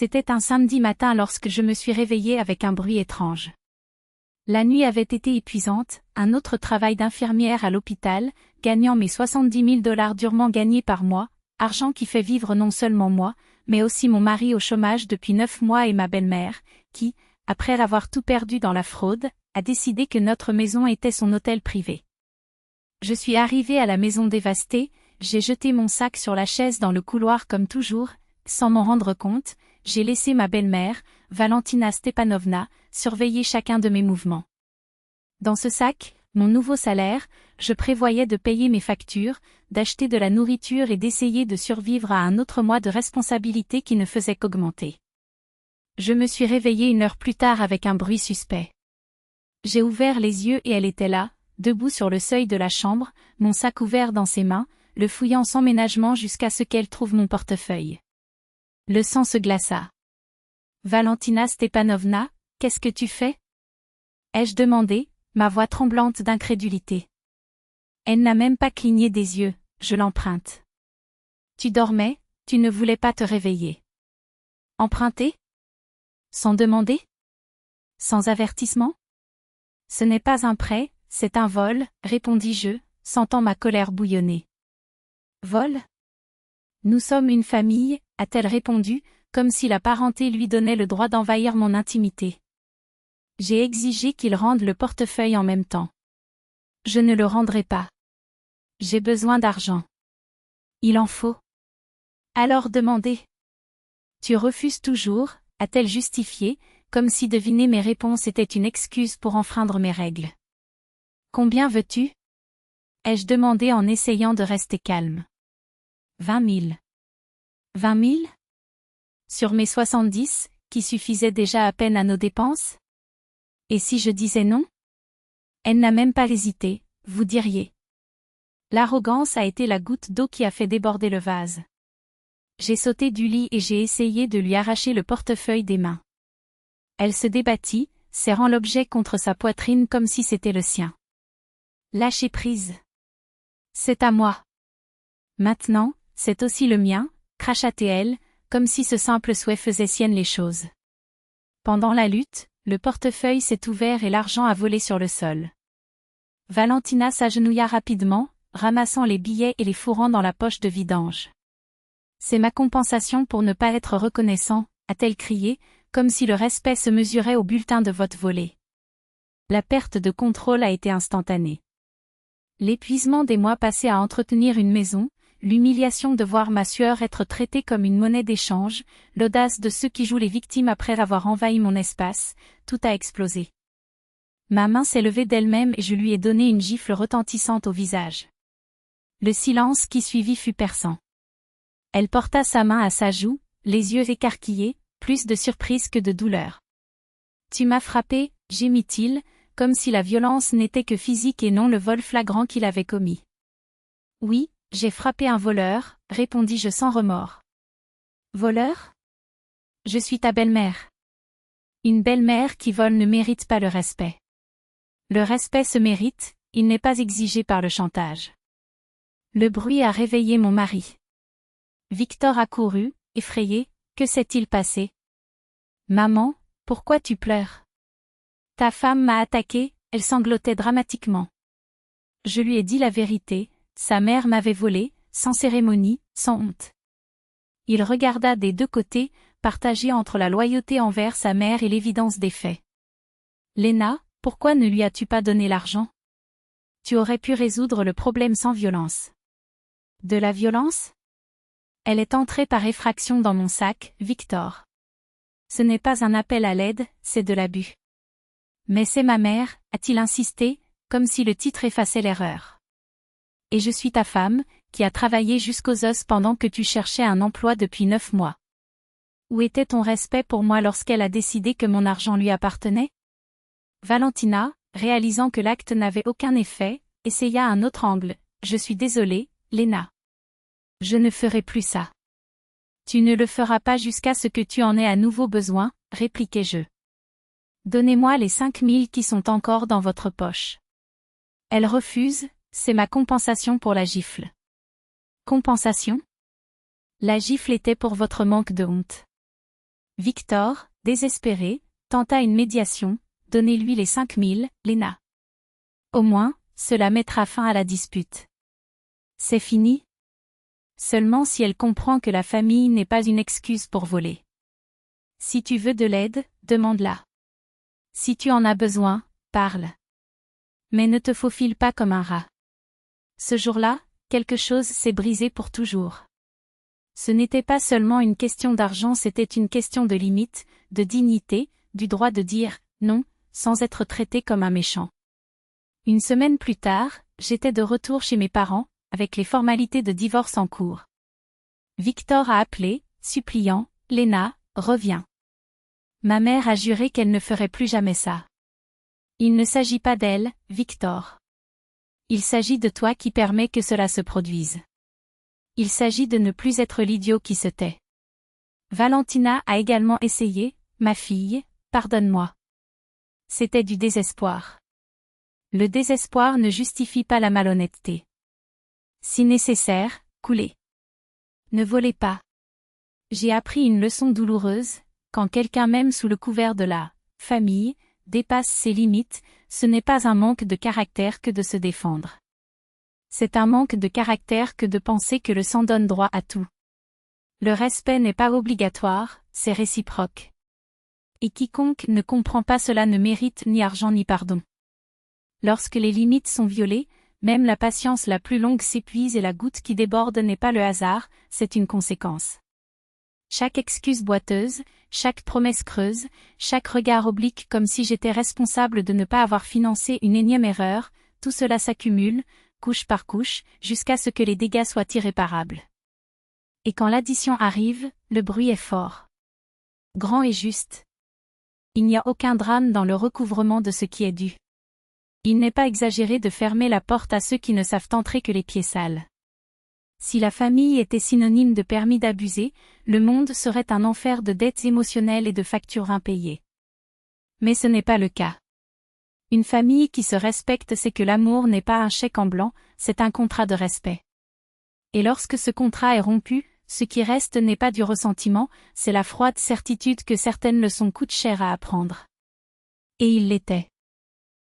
C'était un samedi matin lorsque je me suis réveillée avec un bruit étrange. La nuit avait été épuisante, un autre travail d'infirmière à l'hôpital, gagnant mes 70 000 $ durement gagnés par mois, argent qui fait vivre non seulement moi, mais aussi mon mari au chômage depuis 9 mois et ma belle-mère, qui, après avoir tout perdu dans la fraude, a décidé que notre maison était son hôtel privé. Je suis arrivée à la maison dévastée, j'ai jeté mon sac sur la chaise dans le couloir comme toujours, sans m'en rendre compte, j'ai laissé ma belle-mère, Valentina Stepanovna, surveiller chacun de mes mouvements. Dans ce sac, mon nouveau salaire, je prévoyais de payer mes factures, d'acheter de la nourriture et d'essayer de survivre à un autre mois de responsabilité qui ne faisait qu'augmenter. Je me suis réveillée 1 heure plus tard avec un bruit suspect. J'ai ouvert les yeux et elle était là, debout sur le seuil de la chambre, mon sac ouvert dans ses mains, le fouillant sans ménagement jusqu'à ce qu'elle trouve mon portefeuille. Le sang se glaça. « Valentina Stepanovna, qu'est-ce que tu fais ?» ai-je demandé, ma voix tremblante d'incrédulité. Elle n'a même pas cligné des yeux, je l'emprunte. « Tu dormais, tu ne voulais pas te réveiller. » Emprunter ? Sans demander ? Sans avertissement ? Ce n'est pas un prêt, c'est un vol, répondis-je, sentant ma colère bouillonner. Vol ? Nous sommes une famille, a-t-elle répondu, comme si la parenté lui donnait le droit d'envahir mon intimité. J'ai exigé qu'il rende le portefeuille en même temps. Je ne le rendrai pas. J'ai besoin d'argent. Il en faut. Alors demandez. Tu refuses toujours, a-t-elle justifié, comme si deviner mes réponses était une excuse pour enfreindre mes règles. Combien veux-tu ? ai-je demandé en essayant de rester calme. 20 000. 20 000 ? Sur mes 70, qui suffisaient déjà à peine à nos dépenses ? Et si je disais non ? Elle n'a même pas hésité, vous diriez. L'arrogance a été la goutte d'eau qui a fait déborder le vase. J'ai sauté du lit et j'ai essayé de lui arracher le portefeuille des mains. Elle se débattit, serrant l'objet contre sa poitrine comme si c'était le sien. Lâchez prise. C'est à moi. Maintenant, c'est aussi le mien, cracha-t-elle, comme si ce simple souhait faisait sienne les choses. Pendant la lutte, le portefeuille s'est ouvert et l'argent a volé sur le sol. Valentina s'agenouilla rapidement, ramassant les billets et les fourrant dans la poche de vidange. C'est ma compensation pour ne pas être reconnaissant, a-t-elle crié, comme si le respect se mesurait au bulletin de vote volé. La perte de contrôle a été instantanée. L'épuisement des mois passés à entretenir une maison, l'humiliation de voir ma sueur être traitée comme une monnaie d'échange, l'audace de ceux qui jouent les victimes après avoir envahi mon espace, tout a explosé. Ma main s'est levée d'elle-même et je lui ai donné une gifle retentissante au visage. Le silence qui suivit fut perçant. Elle porta sa main à sa joue, les yeux écarquillés, plus de surprise que de douleur. « Tu m'as frappé » gémit-il, comme si la violence n'était que physique et non le vol flagrant qu'il avait commis. « Oui, j'ai frappé un voleur » répondis-je sans remords. « Voleur ? Je suis ta belle-mère. Une belle-mère qui vole ne mérite pas le respect. Le respect se mérite, il n'est pas exigé par le chantage. » Le bruit a réveillé mon mari. Victor accourut, effrayé. Que s'est-il passé ? Maman, pourquoi tu pleures ? Ta femme m'a attaqué, elle sanglotait dramatiquement. Je lui ai dit la vérité, sa mère m'avait volé, sans cérémonie, sans honte. Il regarda des deux côtés, partagé entre la loyauté envers sa mère et l'évidence des faits. Léna, pourquoi ne lui as-tu pas donné l'argent ? Tu aurais pu résoudre le problème sans violence. De la violence ? Elle est entrée par effraction dans mon sac, Victor. Ce n'est pas un appel à l'aide, c'est de l'abus. Mais c'est ma mère, a-t-il insisté, comme si le titre effaçait l'erreur. Et je suis ta femme, qui a travaillé jusqu'aux os pendant que tu cherchais un emploi depuis 9 mois. Où était ton respect pour moi lorsqu'elle a décidé que mon argent lui appartenait ? Valentina, réalisant que l'acte n'avait aucun effet, essaya un autre angle. Je suis désolée, Léna. Je ne ferai plus ça. Tu ne le feras pas jusqu'à ce que tu en aies à nouveau besoin, répliquai-je. Donnez-moi les 5 000 qui sont encore dans votre poche. Elle refuse, c'est ma compensation pour la gifle. Compensation ? La gifle était pour votre manque de honte. Victor, désespéré, tenta une médiation, donnez-lui les 5000, Lena. Au moins, cela mettra fin à la dispute. C'est fini? Seulement si elle comprend que la famille n'est pas une excuse pour voler. Si tu veux de l'aide, demande-la. Si tu en as besoin, parle. Mais ne te faufile pas comme un rat. Ce jour-là, quelque chose s'est brisé pour toujours. Ce n'était pas seulement une question d'argent, c'était une question de limite, de dignité, du droit de dire « non » sans être traité comme un méchant. Une semaine plus tard, j'étais de retour chez mes parents, avec les formalités de divorce en cours. Victor a appelé, suppliant, « Lena, reviens. » Ma mère a juré qu'elle ne ferait plus jamais ça. Il ne s'agit pas d'elle, Victor. Il s'agit de toi qui permet que cela se produise. Il s'agit de ne plus être l'idiot qui se tait. Valentina a également essayé, ma fille, pardonne-moi. C'était du désespoir. Le désespoir ne justifie pas la malhonnêteté. Si nécessaire, coulez. Ne volez pas. J'ai appris une leçon douloureuse, quand quelqu'un même sous le couvert de la famille, dépasse ses limites, ce n'est pas un manque de caractère que de se défendre. C'est un manque de caractère que de penser que le sang donne droit à tout. Le respect n'est pas obligatoire, c'est réciproque. Et quiconque ne comprend pas cela ne mérite ni argent ni pardon. Lorsque les limites sont violées, même la patience la plus longue s'épuise et la goutte qui déborde n'est pas le hasard, c'est une conséquence. Chaque excuse boiteuse, chaque promesse creuse, chaque regard oblique comme si j'étais responsable de ne pas avoir financé une énième erreur, tout cela s'accumule, couche par couche, jusqu'à ce que les dégâts soient irréparables. Et quand l'addition arrive, le bruit est fort. Grand et juste. Il n'y a aucun drame dans le recouvrement de ce qui est dû. Il n'est pas exagéré de fermer la porte à ceux qui ne savent entrer que les pieds sales. Si la famille était synonyme de permis d'abuser, le monde serait un enfer de dettes émotionnelles et de factures impayées. Mais ce n'est pas le cas. Une famille qui se respecte sait que l'amour n'est pas un chèque en blanc, c'est un contrat de respect. Et lorsque ce contrat est rompu, ce qui reste n'est pas du ressentiment, c'est la froide certitude que certaines leçons coûtent cher à apprendre. Et il l'était.